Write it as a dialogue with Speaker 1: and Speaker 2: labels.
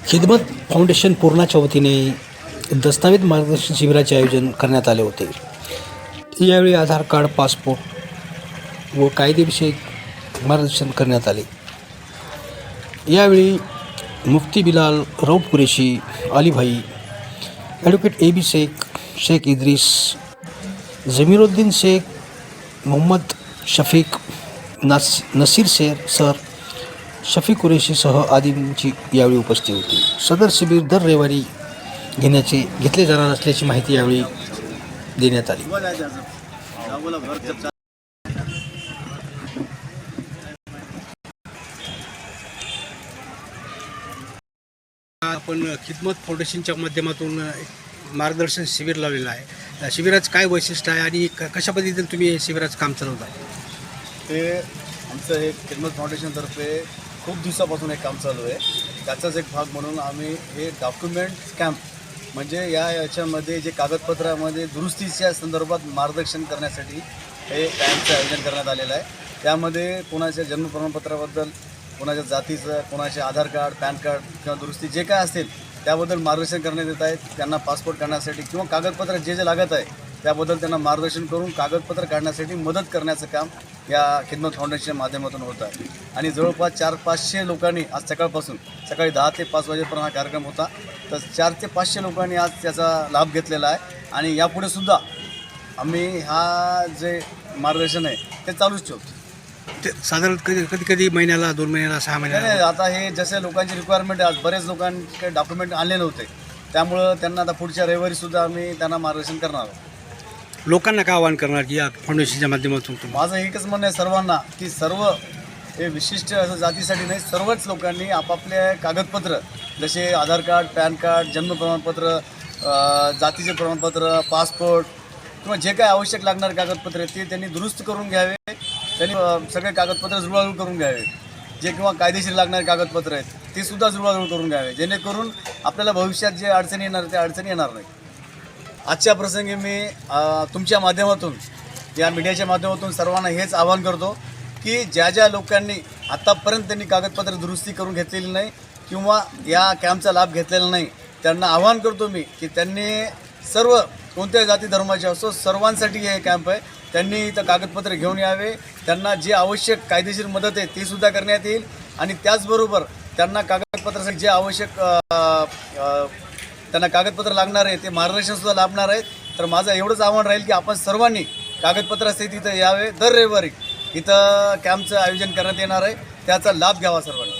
Speaker 1: खिदमत फाउंडेशन पूर्णाच्या वतीने दस्तावेज मार्गदर्शन शिबिराचे आयोजन करण्यात आले होते। यावेळी आधार कार्ड, पासपोर्ट व कायदेविषयक मार्गदर्शन करण्यात आले। यावेळी मुफ्ती बिलाल, रऊफ कुरेशी, अली भाई, advocate AB Shaikh, Shaikh Idris, Jamiruddin Shaikh, Mohammad Shafiq, Nasir sir, Shafiq कुरेशीसह आदींची यावेळी उपस्थिती होती। सदर शिबिर दर रविवारी घेतले जाणार असल्याची माहिती यावेळी देण्यात आली। आपण खिदमत फाउंडेशनच्या माध्यमातून मार्गदर्शन शिबिर लावलेलं आहे। शिबिराचं काय वैशिष्ट्य आहे आणि कशा पद्धतीने तुम्ही हे शिबिराचं काम चालवता?
Speaker 2: ते आमचं हे खिदमत फाउंडेशनतर्फे खूप दिवसापासून एक काम चालू आहे। त्याचाच एक भाग म्हणून आम्ही हे डॉक्युमेंट कॅम्प म्हणजे याच्यामध्ये जे कागदपत्रामध्ये दुरुस्तीच्या संदर्भात मार्गदर्शन करण्यासाठी हे कॅम्पचं आयोजन करण्यात आलेलं आहे। त्यामध्ये कोणाच्या जन्म प्रमाणपत्राबद्दल, कोणाच्या जातीचं, कोणाचे आधार कार्ड, पॅन कार्ड किंवा दुरुस्ती जे काय असेल त्याबद्दल मार्गदर्शन करण्यात येत आहेत। त्यांना पासपोर्ट काढण्यासाठी किंवा कागदपत्र जे लागत आहे त्याबद्दल त्यांना मार्गदर्शन करून कागदपत्र काढण्यासाठी मदत करण्याचं काम या खिदमत फाउंडेशनच्या माध्यमातून होत आहे। आणि जवळपास 400-500 लोकांनी आज सकाळी 10 ते 5 वाजेपर्यंत हा कार्यक्रम होता। तर 400 ते 500 लोकांनी आज त्याचा लाभ घेतलेला आहे आणि यापुढे सुद्धा आम्ही हा जे मार्गदर्शन आहे ते चालूच ठेवतो।
Speaker 1: ते साधारण कधी महिन्याला, 2 महिन्याला, 6 महिन्याला?
Speaker 2: नाही, आता हे जसे लोकांची रिक्वायरमेंट आहे, आज बरेच लोकांकडे डॉक्युमेंट आणले नव्हते, त्यामुळं त्यांना आता पुढच्या रविवारीसुद्धा आम्ही त्यांना मार्गदर्शन करणार आहोत।
Speaker 1: लोकांना काय आवाहन करणार की या फाउंडेशनच्या माध्यमातून?
Speaker 2: माझं एकच म्हणणं आहे सर्वांना की सर्व हे विशिष्ट असं जातीसाठी नाही, सर्वच लोकांनी आपापले कागदपत्र जसे आधार कार्ड, पॅन कार्ड, जन्म प्रमाणपत्र, जातीचे प्रमाणपत्र, पासपोर्ट किंवा जे काय आवश्यक लागणारे कागदपत्र आहेत ते त्यांनी दुरुस्त करून घ्यावे। त्यांनी सगळे कागदपत्र जुळवाजुळव करून घ्यावे। जे किंवा कायदेशीर लागणारे कागदपत्र आहेत ते सुद्धा जुळवाजुळव करून घ्यावे, जेणेकरून आपल्याला भविष्यात जे अडचणी येणार त्या अडचणी येणार नाही। आजच्या प्रसंगी मी तुमच्या माध्यमातून, या मीडियाच्या माध्यमातून सर्वांना हेच आवाहन करतो की ज्या लोकांनी आत्तापर्यंत त्यांनी कागदपत्र दुरुस्ती करून घेतलेली नाही किंवा या कॅम्पचा लाभ घेतलेला नाही, त्यांना आवाहन करतो मी की त्यांनी सर्व कोणत्याही जाती धर्माचे असो सर्वांसाठी हे कॅम्प आहे, त्यांनी इथं कागदपत्र घेऊन यावे। त्यांना जे आवश्यक कायदेशीर मदत आहे ती सुद्धा करण्यात येईल आणि त्याचबरोबर त्यांना कागदपत्रासाठी जे आवश्यक त्यांना कागदपत्र लागणार आहे ते मार्गदर्शनसुद्धा लाभणार आहेत। तर माझं एवढंच आव्हान राहील की आपण सर्वांनी कागदपत्रासहित इथं यावे। दर रविवारी इथं कॅम्पचं आयोजन करण्यात येणार आहे, त्याचा लाभ घ्यावा सर्वांनी।